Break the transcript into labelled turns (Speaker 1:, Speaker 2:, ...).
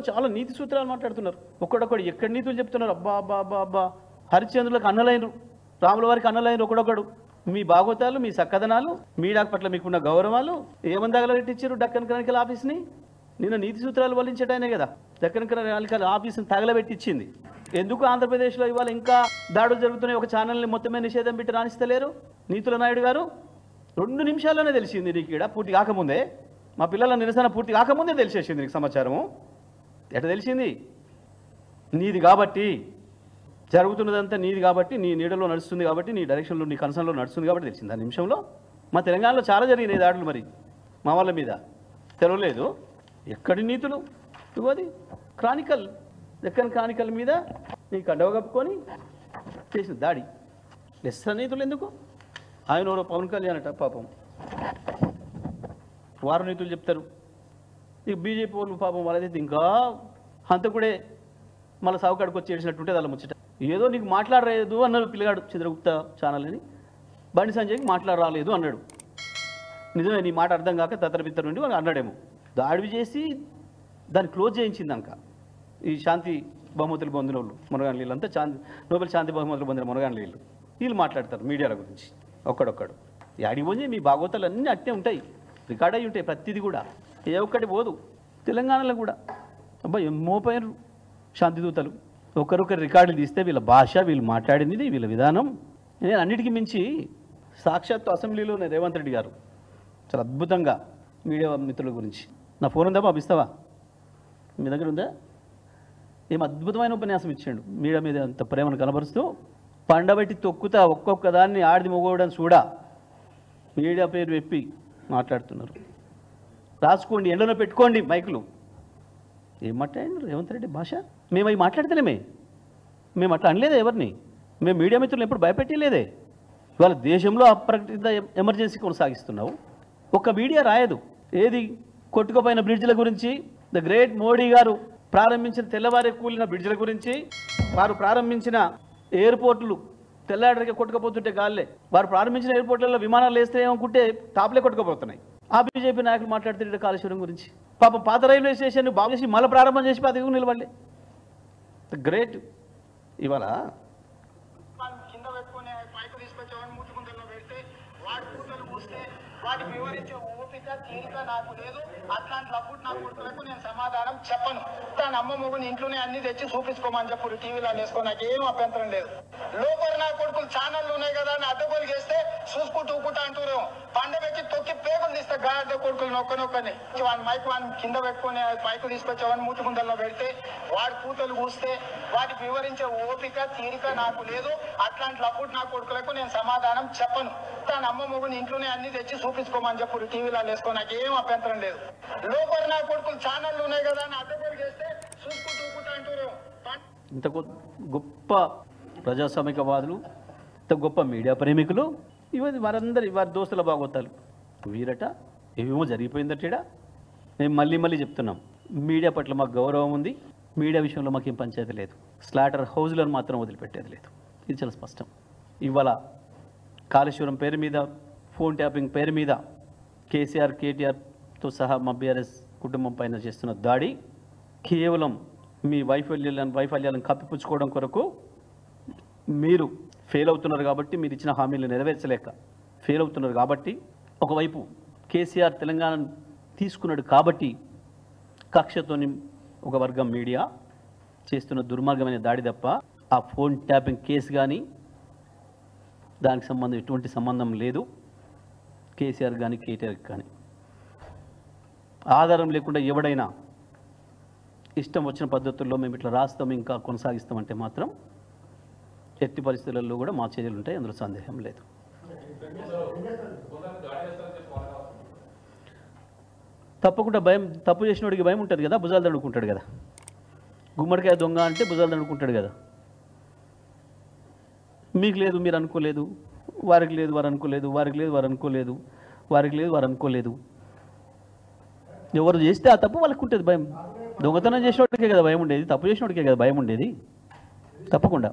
Speaker 1: చాలా నీతి సూత్రాలు మాట్లాడుతున్నారు. ఒక్కడొక్కడు ఎక్కడ నీతులు చెప్తున్నారు. అబ్బా అబ్బా అబ్బా అబ్బా, హరిశ్చంద్రులకు అన్నలైనరు, రాముల వారికి అన్నలైనరు ఒకడొక్కడు. మీ భాగవతాలు, మీ సక్కదనాలు, మీడియా పట్ల మీకున్న గౌరవాలు ఏమని తగలబెట్టించారు డక్కన్ క్రానికల్ ఆఫీస్ని? నిన్న నీతి సూత్రాలు వల్లించడానే కదా డక్కన్ క్రానికల్ ఆఫీస్ని తగలబెట్టించింది. ఎందుకు ఆంధ్రప్రదేశ్లో ఇవాళ ఇంకా దాడులు జరుగుతున్నాయి? ఒక ఛానల్ని మొత్తమే నిషేధం పెట్టి రాణిస్తలేరు నీతుల నాయుడు గారు. 2 నిమిషాల్లోనే తెలిసింది నీకు. ఇక్కడ పూర్తి కాకముందే, మా పిల్లల నిరసన పూర్తి కాకముందే తెలిసేసింది నీకు సమాచారము. ఎట్లా తెలిసింది? నీది కాబట్టి, జరుగుతున్నదంతా నీది కాబట్టి, నీ నీడలో నడుస్తుంది కాబట్టి, నీ డైరెక్షన్లో, నీ కన్సర్న్లో నడుస్తుంది కాబట్టి తెలిసింది ఆ నిమిషంలో. మా తెలంగాణలో చాలా జరిగినాయి దాడులు, మరి మా వాళ్ళ మీద తెలవలేదు. ఎక్కడి నీతులు? ఇవ్వది క్రానికల్, దక్కన్ క్రానికల్ మీద నీ కండవ కప్పుకొని చేసిన దాడి. లెస్ నీతులు ఎందుకు? ఆయన ఎవరో పవన్ కళ్యాణ్ అట పాపం, వారు నీతులు చెప్తారు. ఇక బీజేపీ వాళ్ళు పాపం వాళ్ళదైతే ఇంకా హంతకుడే మళ్ళీ సావుకాడికి వచ్చి ఏడిచినట్టుంటే వాళ్ళ ముచ్చట. ఏదో నీకు మాట్లాడలేదు అన్నాడు పిల్లగాడు చంద్రగుప్త ఛానల్ అని. బండి సంజయ్కి మాట్లాడరాలేదు అన్నాడు. నిజమే, నీ మాట అర్థం కాక తత్తరబిత్తర నుండి వాళ్ళు అన్నాడేమో. దాడి చేసి దాన్ని క్లోజ్ చేయించింది కనుక ఈ శాంతి బహుమతులు పొందిన వాళ్ళు మునగాన్ వీళ్ళంతా నోబెల్ శాంతి బహుమతులు పొందిన మునగాన్ వీళ్ళు మాట్లాడతారు మీడియాల గురించి ఒక్కడొక్కడు. యాడికి పోయి మీ భాగవతాలు అన్నీ అట్టే ఉంటాయి, రికార్డ్ అయ్యి ఉంటాయి ప్రతిదీ కూడా. ఏ ఒక్కటి పోదు. తెలంగాణలో కూడా అబ్బా మోపోయారు శాంతిదూతలు. ఒకరొకరు రికార్డులు తీస్తే వీళ్ళ భాష, వీళ్ళు మాట్లాడింది, వీళ్ళ విధానం. నేను అన్నిటికీ మించి సాక్షాత్తు అసెంబ్లీలోనే రేవంత్ రెడ్డి గారు చాలా అద్భుతంగా మీడియా మిత్రుల గురించి, నా ఫోన్ ఉందా పంపిస్తావా, మీ దగ్గర ఉందా, ఏం అద్భుతమైన ఉపన్యాసం ఇచ్చాడు. మీడియా మీద అంత ప్రేమను కనబరుస్తూ పండబెట్టి తొక్కుతా ఒక్కొక్క దాన్ని ఆడిది మొగోవడం చూడా మీడియా పేరు చెప్పి మాట్లాడుతున్నారు. రాసుకోండి, ఎండలో పెట్టుకోండి మైకులు. ఏం మాట్లాడినారు రేవంత్ రెడ్డి భాష? మేము అవి మాట్లాడితేనేమే, మేము అట్లా అనలేదే ఎవరిని. మేము మీడియా మిత్రులు ఎప్పుడు భయపెట్టలేదే. ఇవాళ దేశంలో అప్రకటిత ఎమర్జెన్సీ కొనసాగిస్తున్నావు. ఒక్క మీడియా రాయదు. ఏది కొట్టుకుపోయిన బ్రిడ్జ్ల గురించి, ద గ్రేట్ మోడీ గారు ప్రారంభించిన తెల్లవారే కూలిన బ్రిడ్జ్ల గురించి, వారు ప్రారంభించిన ఎయిర్పోర్టులు తెల్లాడరికే కొట్టుకపోతుంటే గాల్లే, వారు ప్రారంభించిన ఎయిర్పోర్ట్లలో విమానాలు వేస్తే ఏమనుకుంటే టాప్లే కొట్టుకుపోతున్నాయి. ఆ బీజేపీ నాయకులు మాట్లాడుతుంటే కాళేశ్వరం గురించి. పాపం పాత రైల్వే స్టేషన్ బాగు చేసి మళ్ళీ ప్రారంభం చేసి పదవి నిలబడలే. గ్రేట్. ఇవాళ
Speaker 2: కింద పెట్టుకుని పైకి తీసుకొచ్చేవాడిని మూతుకుంటలో పెడితే వాడి కూతలు పూస్తే వాటికి వివరించే ఓపిక తీరిక నాకు లేదు. అట్లాంటి లబ్బుట్ నా కొడుకులకు నేను సమాధానం చెప్పను. తన అమ్మ మొగుని ఇంట్లోనే అన్ని తెచ్చి చూపించుకోమని చెప్పు, టీవీలో వేసుకో, నాకు ఏం అభ్యంతరం లేదు. లోపల నా కొడుకులు ఛానళ్ళు ఉన్నాయి కదా అని అడ్డగోలు చేస్తే చూసుకుంటూ ఊకుంటా అంటూరేమో. పండబెట్టి తొక్కి పేగులు తీస్తే గాడ్డ కొడుకులు నొక్కనొక్కని వాడి మైక్ వాడిని కింద పెట్టుకుని పైకి తీసుకొచ్చేవాడిని మూతుకుంటల్లో పెడితే వాడి కూతలు కూస్తే వాటికి వివరించే ఓపిక తీరిక నాకు లేదు. అట్లాంటి లబ్బుట్ నా కొడుకులకు నేను సమాధానం చెప్పను. తన అమ్మ మొగుని ఇంట్లోనే అన్ని తెచ్చి చూపించుకోమని చెప్పు, టీవీలో వేసుకో, నాకు ఏం అభ్యంతరం లేదు. లోపల నా కొడుకులు ఛానళ్ళు ఉన్నాయి కదా అని అడ్డగోలు చేస్తే చూసుకుంటూ ఊకుంటా అంటూరేమో.
Speaker 1: ఇంత గొప్ప ప్రజాస్వామికవాదులు, ఇంత గొప్ప మీడియా ప్రేమికులు, ఇవన్నీ వారందరి వారి దోస్తుల భాగవతాలు వీరట. ఏమేమో జరిగిపోయిందట. మేము మళ్ళీ చెప్తున్నాం, మీడియా పట్ల మాకు గౌరవం ఉంది. మీడియా విషయంలో మాకేం పంచాయతీ లేదు. స్లాటర్ హౌజ్లను మాత్రం వదిలిపెట్టేది లేదు. ఇది చాలా స్పష్టం. ఇవాళ కాళేశ్వరం పేరు మీద, ఫోన్ ట్యాపింగ్ పేరు మీద కేసీఆర్, కేటీఆర్తో సహా మా బీఆర్ఎస్ కుటుంబం పైన చేస్తున్న దాడి కేవలం మీ వైఫల్యాలను కప్పిపుచ్చుకోవడం కొరకు మీరు ఫెయిల్ అవుతున్నారు కాబట్టి, మీరు ఇచ్చిన హామీలు నెరవేర్చలేక ఫెయిల్ అవుతున్నారు కాబట్టి, ఒకవైపు కేసీఆర్ తెలంగాణ తీసుకున్నాడు కాబట్టి కక్షతోని ఒక వర్గం మీడియా చేస్తున్న దుర్మార్గమైన దాడి తప్ప ఆ ఫోన్ ట్యాపింగ్ కేసు కానీ దానికి ఎటువంటి సంబంధం లేదు కేసీఆర్ కానీ కేటీఆర్కి కానీ. ఆధారం లేకుండా ఎవడైనా ఇష్టం వచ్చిన పద్ధతుల్లో మేము ఇట్లా రాస్తాం ఇంకా కొనసాగిస్తామంటే మాత్రం ఎట్టి పరిస్థితులలో కూడా మా చర్యలు ఉంటాయి, అందులో సందేహం లేదు. తప్పకుండా భయం, తప్పు చేసినోడికి భయం ఉంటుంది కదా, భుజాలు దండుకుంటాడు కదా. గుమ్మడికాయ దొంగ అంటే భుజాలు దండుకుంటాడు కదా. మీకు లేదు, మీరు అనుకోలేదు, వారికి లేదు, వారు అనుకోలేదు, వారికి లేదు, వారు అనుకోలేదు, వారికి లేదు, వారు అనుకోలేదు. ఎవరు చేస్తే ఆ తప్పు వాళ్ళకు ఉంటుంది భయం. దొంగతనం చేసినోడికే కదా భయం ఉండేది, తప్పు చేసినోడికే కదా భయం ఉండేది. తప్పకుండా